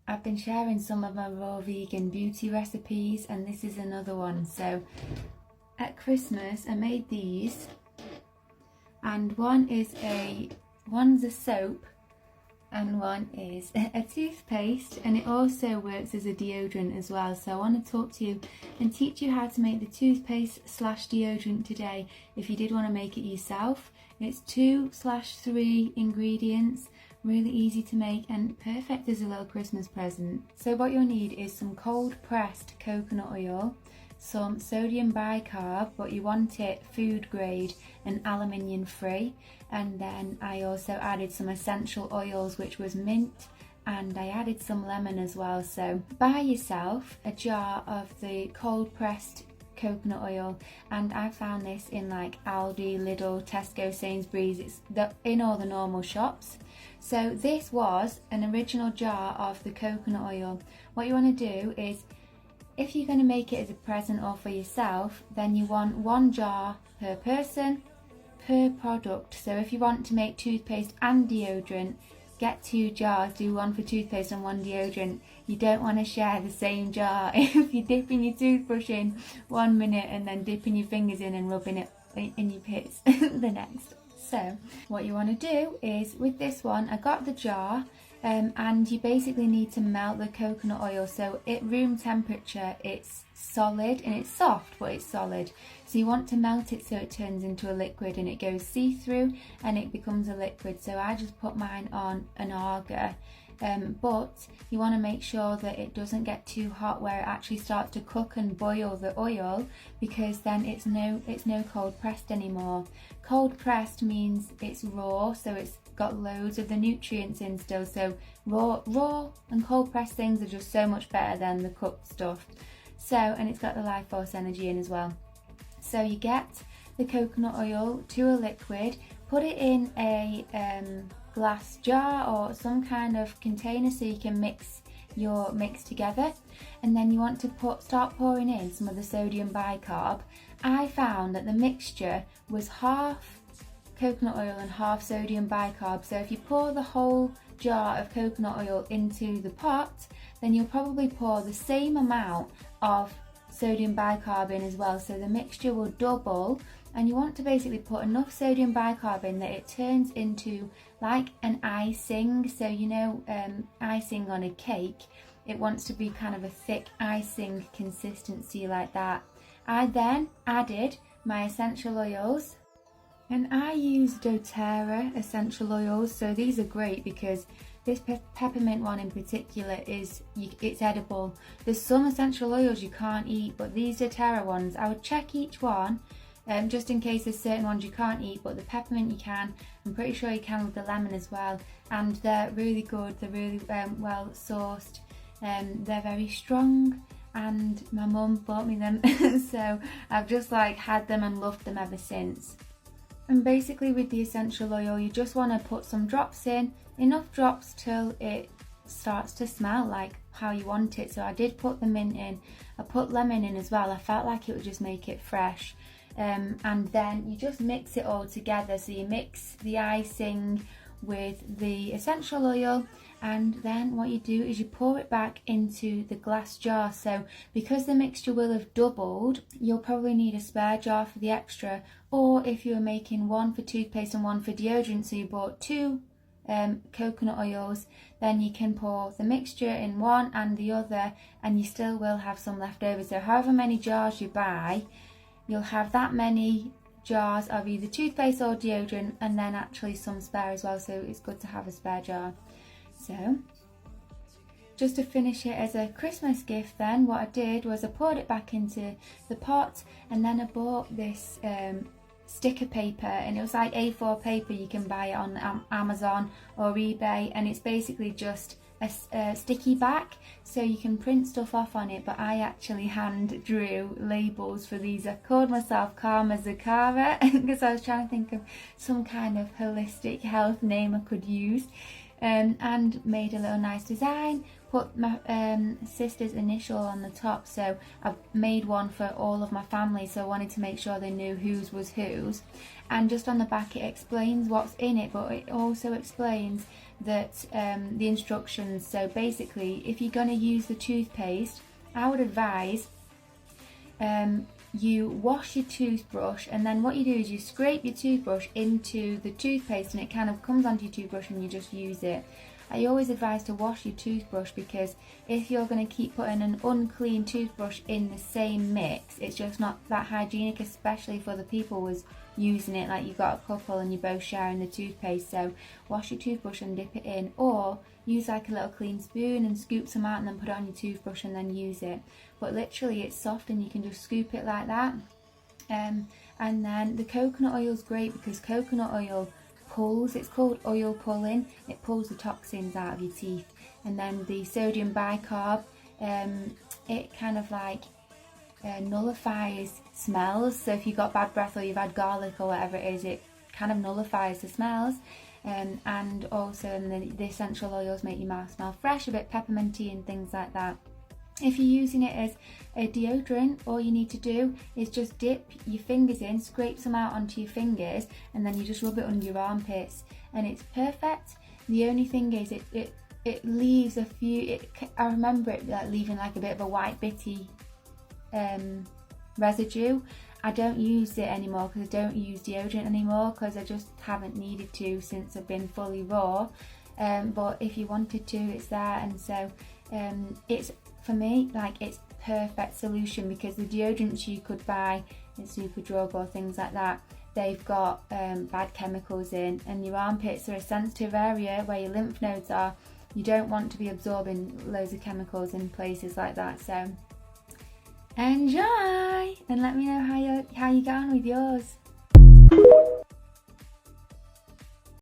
I've been sharing some of my raw vegan beauty recipes, and this is another one. So at Christmas I made these, and one's a soap and one is a toothpaste, and it also works as a deodorant as well. So I want to talk to you and teach you how to make the toothpaste slash deodorant today if you did want to make it yourself. It's 2/3 ingredients, really easy to make and perfect as a little Christmas present. So what you'll need is some cold pressed coconut oil, some sodium bicarb, but you want it food grade and aluminium free, and then I also added some essential oils, which was mint, and I added some lemon as well. So buy yourself a jar of the cold pressed coconut oil, and I found this in like Aldi, Lidl, Tesco, Sainsbury's. It's in all the normal shops. So this was an original jar of the coconut oil. What you want to do is, if you're going to make it as a present or for yourself, then you want 1 jar per person per product. So if you want to make toothpaste and deodorant, get 2 jars, do 1 for toothpaste and 1 deodorant. You don't want to share the same jar. If you're dipping your toothbrush in 1 minute and then dipping your fingers in and rubbing it in your pits the next. So what you want to do is, with this one, I got the jar, and you basically need to melt the coconut oil. So at room temperature it's solid, and it's soft but it's solid. So you want to melt it so it turns into a liquid and it goes see-through and it becomes a liquid. So I just put mine on an auger, but you want to make sure that it doesn't get too hot where it actually starts to cook and boil the oil, because then it's no cold pressed anymore. Cold pressed means it's raw, so it's got loads of the nutrients in still. So raw and cold pressed things are just so much better than the cooked stuff. So, and it's got the life force energy in as well. So you get the coconut oil to a liquid, put it in a glass jar or some kind of container so you can mix your mix together, and then you want to start pouring in some of the sodium bicarb. I found that the mixture was half coconut oil and half sodium bicarb. So if you pour the whole jar of coconut oil into the pot, then you'll probably pour the same amount of sodium bicarb in as well. So the mixture will double, and you want to basically put enough sodium bicarb in that it turns into like an icing. So you know, icing on a cake, it wants to be kind of a thick icing consistency like that. I then added my essential oils, and I use doTERRA essential oils. So these are great because this peppermint one in particular it's edible. There's some essential oils you can't eat, but these doTERRA ones, I would check each one just in case there's certain ones you can't eat, but the peppermint you can. I'm pretty sure you can with the lemon as well, and they're really good. They're really well sourced, they're very strong, and my mum bought me them so I've just like had them and loved them ever since. And basically with the essential oil, you just want to put some drops in, enough drops till it starts to smell like how you want it. So I did put the mint in, I put lemon in as well. I felt like it would just make it fresh. And then you just mix it all together. So you mix the icing with the essential oil, and then what you do is you pour it back into the glass jar. So because the mixture will have doubled, you'll probably need a spare jar for the extra, or if you were making 1 for toothpaste and 1 for deodorant, so you bought 2 coconut oils, then you can pour the mixture in one and the other, and you still will have some left over. So however many jars you buy, you'll have that many jars of either toothpaste or deodorant, and then actually some spare as well. So it's good to have a spare jar. So just to finish it as a Christmas gift, then what I did was I poured it back into the pot, and then I bought this sticker paper, and it was like A4 paper. You can buy it on Amazon or eBay, and it's basically just a sticky back, so you can print stuff off on it. But I actually hand drew labels for these. I called myself Karma Zakara because I was trying to think of some kind of holistic health name I could use, and made a little nice design put my sister's initial on the top, so I've made one for all of my family, so I wanted to make sure they knew whose was whose. And just on the back it explains what's in it, but it also explains that the instructions. So basically, if you're going to use the toothpaste, I would advise you wash your toothbrush, and then what you do is you scrape your toothbrush into the toothpaste and it kind of comes onto your toothbrush and you just use it. I always advise to wash your toothbrush, because if you're going to keep putting an unclean toothbrush in the same mix, it's just not that hygienic, especially for the people who's using it. Like, you've got a couple and you're both sharing the toothpaste, so wash your toothbrush and dip it in, or use like a little clean spoon and scoop some out and then put it on your toothbrush and then use it. But literally it's soft and you can just scoop it like that. And then the coconut oil is great because coconut oil pulls, it's called oil pulling, it pulls the toxins out of your teeth. And then the sodium bicarb, it kind of like nullifies smells. So if you've got bad breath or you've had garlic or whatever it is, it kind of nullifies the smells. And also the essential oils make your mouth smell fresh, a bit pepperminty and things like that. If you're using it as a deodorant, all you need to do is just dip your fingers in, scrape some out onto your fingers, and then you just rub it under your armpits, and it's perfect. The only thing is it leaves a few, I remember it like leaving like a bit of a white bitty residue. I don't use it anymore because I don't use deodorant anymore, because I just haven't needed to since I've been fully raw. But if you wanted to, it's there. And so it's, for me, like, it's perfect solution, because the deodorants you could buy in Superdrug or things like that, they've got bad chemicals in, and your armpits are a sensitive area where your lymph nodes are. You don't want to be absorbing loads of chemicals in places like that. So enjoy and let me know how you get on with yours.